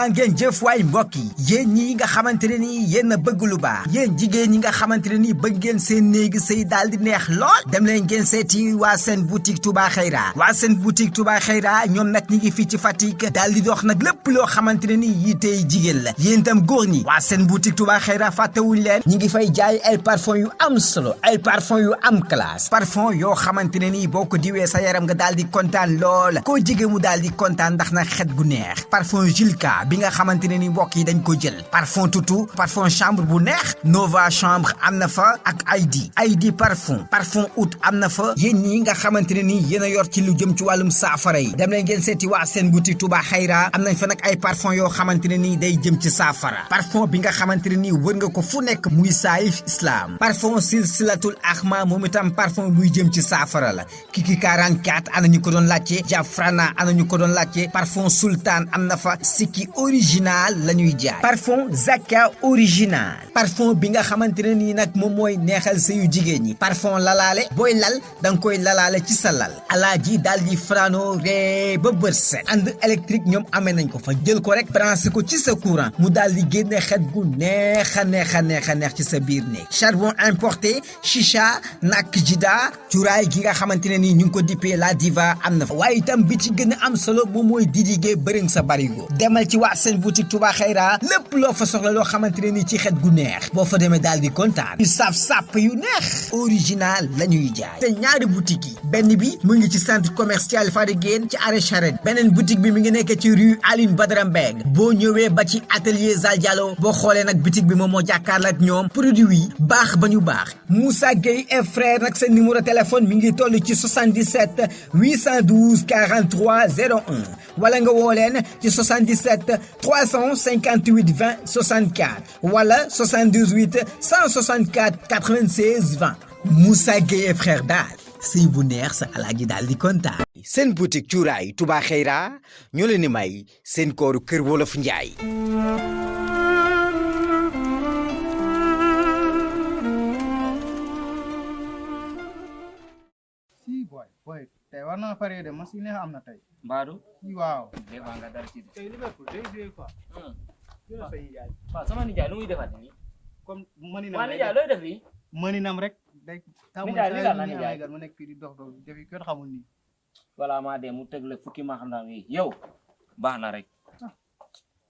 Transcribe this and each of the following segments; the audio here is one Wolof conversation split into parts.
jaa ngeen jëf waay mbokk yi yéen ñi nga xamante ne nii yéen a bëgg lu baax yéen jigéen ñi nga xamante ne nii bëgg ngeen seen néegi sëy daal di neex lool dem leen ngeen seeti waa seen boutique Touba Xayra waa seen boutique Touba Xayra ñoom nag ñi ngi fii ci Fatick daal di dox nag lépp loo xamante ne nii yitey jigéen la yéen itam góor ñi waa seen boutique Touba Xayra fàttewuñ leen ñi ngi fay jaay ay parfum yu am solo ay parfum yu am classe parfum yoo xamante ne nii boo ko diwee sa yaram nga daal di kontaan lool koo jege mu daal di kontaan ndax nag xet gu neex parfum Julka bi nga xamante ne ni mbokk yi dañ ko jël parfum tutu parfum chambre bu neex Nova chambre am na fa ak ID parfum oud am na fa yéen ñi nga xamante ne ni yéen a yor ci lu jëm ci wàllum saafara yi dem leen ngeen seeti waa seen boutique Touba Xayra am nañ fa nag ay parfum yoo xamante ne nii day jëm ci saafara parfum bi nga xamante ne nii wër nga ko fu nekk muy Saïf Islam parfum silsilatul Ahma moom itam parfum buy jëm ci saafara la Kiki 44 ana ñu ko doon laajte Jafrana ana ñu ko doon laajte parfum sultan am na fa Sikki original la ñuy jaay parfum Zaka original parfum bi nga xamante ne nii nag moom mooy neexal sëyu jigéen ñi parfum lalaale booy lal da nga koy lalaale ci sa lal alaaji daal di frano ree ba bët set ànd électrique ñoom amee nañ ko fa jël ko rek branché ko ci sa courant mu daal di génne xet gu neex a neex ci sa biir néeg charbon importé chicha nak jida cuuraay gi nga xamante ne nii ñu ngi ko dippee la diva am na fa waaye itam bi ci gën a am solo moom mooy didigee bëriŋ sa barigo demal ci waa seen boutique Touba Xayra lépp loo fa soxla loo xamante ne nii ci xet gu neex boo fa demee daal di kontaan yu saf sàpp yu neex original la ñuy jaay te ñaari boutique yi benn bi mu ngi ci centre commercial Fadiguène ci arrêt Charette beneen boutique bi mi ngi nekk ci rue Aline Badara Mbeng boo ñëwee ba ci atelier Zal Diallo boo xoolee nag boutique bi moom moo jàkkaarloo ak ñoom produit yi baax ba ñu baax Moussa Gueye et frère nag seen numéro téléphone mi ngi toll ci 77 812 43 01 wala nga woo leen ci 77 358 20 64 wala 78 164 96 20 Moussa Gueye et frère daal sëy bu neex sa alaaji daal di kontaan. seen boutique cuuraay Touba Xayra ñoo leen di may seen kooru Kër Wolof Njaay. boy tey war naa pare de machine am na tey. Mbadou. waaw. des fois nga dal ci de. tey Liverpool day joué quoi. waaw sama nijaay lu muy defaat nii. comme mëninam waa nijaay looy def nii. mëninam rek day. nijaay li la nijaay mu nekk fii di dox defi kenn xamul nii. voilà maa dem mu teg la fukki ma xam naa yi yow baax na rek.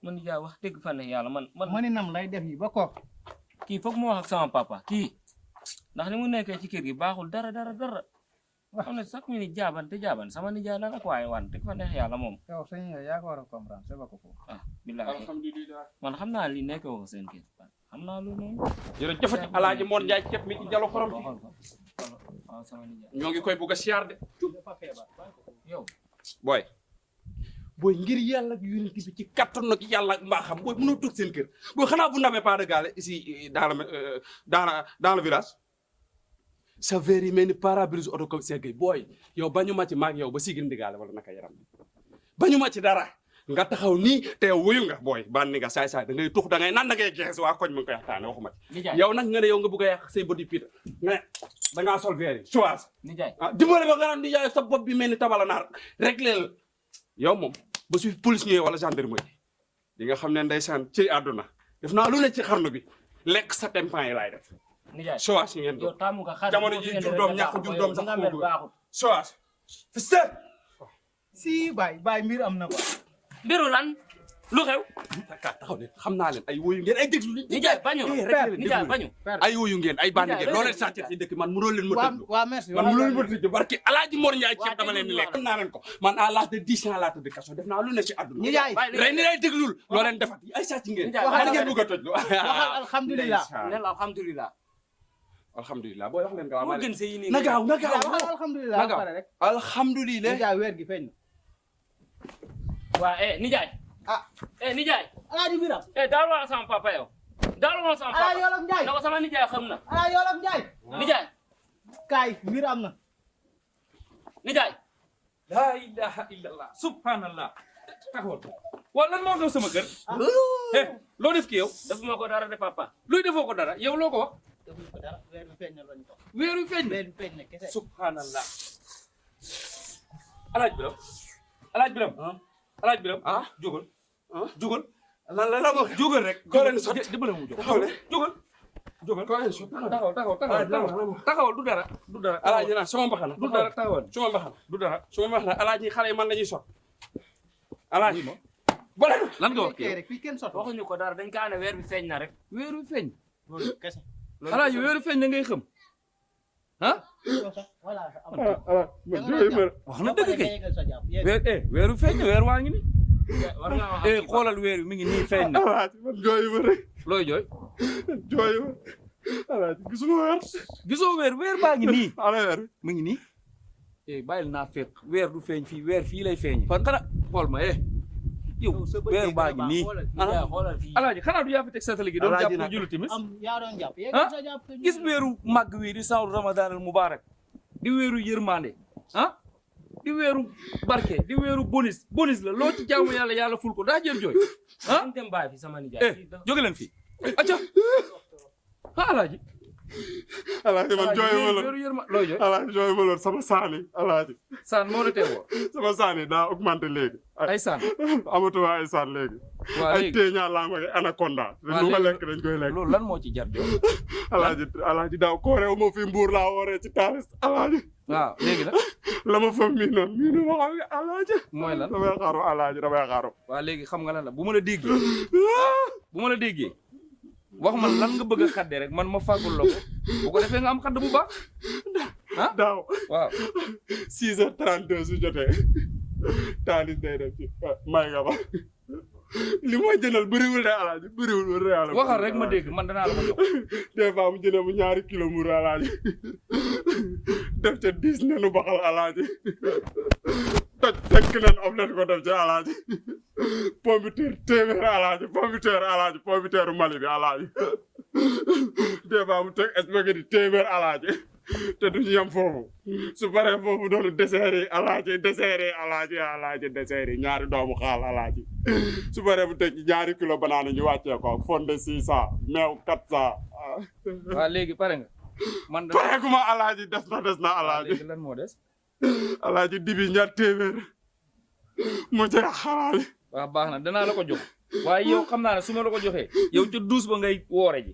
man nijaay wax dëgg fa ne yàlla man. mëninam lay def yi ba ko. kii foog mu wax ak sama papa kii ndax ni mu nekkee ci kër gi baaxul dara. xam ne sax mu ni jaaban sama nijaay la nag waaye wan dëgg fa neex yàlla moom. yow sëñ yaa ko war a comprendre c'est pas ko foofu. billahi alhamdulilah man xam naa li nekk ko seen kër xam naa lu noonu. jërëjëf Alaaji Mor Njaay ceeb mi ci jalo xorom bi ñoo ngi koy bugg a siyaar de yow booy ngir yàlla ak yonent bi ci kattan ak yàlla ak mbaaxam booy mënoo toog seen kër booy xanaa vous n'avez pas de gars ici dans le village sa verre yi mel ni pare-brise oto ko seggay booy yow bañu ma ci maag yow ba sigil ndigaale wala naka yaram bañu ma ci dara nga taxaw nii te yow wuyu nga booy bànni nga saay da ngay tux da ngay naan da ngay gees waa koñ mu ngi koy waxtaane waxuma ci yow nag nga ne yow nga bëgg a yàq say body pita nga ne da ngaa sol verre yi choise dimbale ba nga naan nijaay sa bopp bi mel ni tabala naar rek leel yow moom ba su police ñëwee wala gendarmerie di nga xam ne ndeysaan ci àdduna def naa lu ne ci xarnu bi lekk sa tempan yi laay def choise yi ngeen doon jamono ji jur doom ñàkk jur doom sax foofu choise fister si baay mbir am na ko mbiru lan lu xew taxaw ne xam naa leen ay woyu ngeen ay déglu nijaay bañu ay woyu ngeen ay bandi ngeen loo leen sàcc ci dëkk man mënoo leen ma tëdd waaw merci man mënoo leen ma tëdd barki Alaaji Mor Njaay ceeb dama leen di lekk xam naa leen ko man à l'âge de 10 ans laa tëdd kaso def naa lu ne ci àdduna rey ni lay déglul loo leen defat ay sàcc ngeen man ngeen bëgg a tëj lu waxal alhamdulilah nel alhamdulilah alhamdulilah booy wax leen nga moo gën sa yi na gaaw alhamdulilah pare rek alhamdulilah nijaay weer gi feeñ waa nijaay nijaay Alaaji Biram daal wax sama papa yow daal wax sama papa Alaaji Wolof Njaay na ko sama nijaay xam na Alaaji Wolof Njaay nijaay kaay mbir am na nijaay la ilaha illallah subhanallah taxawal wala lan moo xew sama kër loo def ki yow defuma ko dara de papa luy defoo ko dara yow loo ko wax defuñ ko dara weer bi feeñ na lañ ko weer wi feeñ weer bi feeñ na kese subhanallah Alaaji Biram Alaaji Biram jógal jógal la wax jógal rek koo leen sot dimbale mu jóg taxaw le jógal jógal koo leen sot taxawal du dara alaaji naan sama mbaxana du dara taxawal suma mbaxana du dara suma mbaxana alaaji xale yi man la ñuy sot alaaji bole lan nga wax rek fii kenn sot waxuñu ko dara dañ kaa ne weer bi feeñ na rek weeru feeñ loolu kese alaaji weeru feeñ da ngay xam ah voilà wax na dëgg kay weeru feeñ na weer waa ngi ni war nga wax xoolal weer wi mi ngi nii feeñ na alaaji man jooyu ma rek looy jooy jooyu ma alaaji gisuma weer gisoo weer baa ngi nii ala weer mi ngi nii bàyyil naa fekk weer du feeñ fii weer fii lay feeñ fan xanaa xool ma yow weer baa ngi nii xoolal fii alaaji xanaa du yaa fi teg satali gi doon Alaaji jàpp nag. julli timis yaa doon jàpp ah gis weeru màgg wi di sawru ramadan al mubarak di weeru yërmande ah di weeru barke di weeru bonus la loo ci jaamu yàlla ful ko daa jël jooy ah dañ dem bàyyi fi sama nijaay jóge leen fii acca alaaji alaaji man jooyu ma weeru yërma looy jooy alaaji jooyu ma sama saani alaaji saan moo la teewoo sama saani daa augmenté léegi ay saan amatuma ay saan léegi waa ay léegi téeñaa laa ma anaconda lu ma lekk dañ koy lekk loolu lan moo ci jar jox alaaji daaw kooreew ma fi mbuur laa wooree ci taalis alaaji waaw léegi nag la ma fa mii noonu ma xam nga alaaji mooy lan damay xaaru alaaji damay xaaru waa léegi xam nga lan la bu ma la déggee wax ma lan nga bëgg a xadde rek man ma fàggul la ko bu ko defee nga am xadd bu baax ah daaw waaw 6h32 su jotee taalis day def ci may nga ba li ma jëndal bëriwul de alaaji bëriwul ba réal waxal rek ma dégg man danaa la ko jox des fois mu jëndee mu 2 kilo mu alaaji def ca 10 nenu baxal alaaji toj 5 nen omelette ko def ci alaaji pompiteer téeméer alaaji pompiteer Mali bi alaaji des fois mu teg spaghetti téeméer alaaji te du ñu yem foofu su paree foofu doonu dessert yi alaaji dessert yi ñaari doomu xaal alaaji su paree mu teg 2 kilo banaana ñu wàccee ko fonde 600 meew 400 waaw léegi pare nga man da pareeguma alaaji des na alaaji léegi lan moo des alaaji dibi 2 téeméer mu jeex alaaji waaw baax na danaa la ko jox waaye yow xam naa ne su ma la ko joxee yow ca duus ba ngay woore ji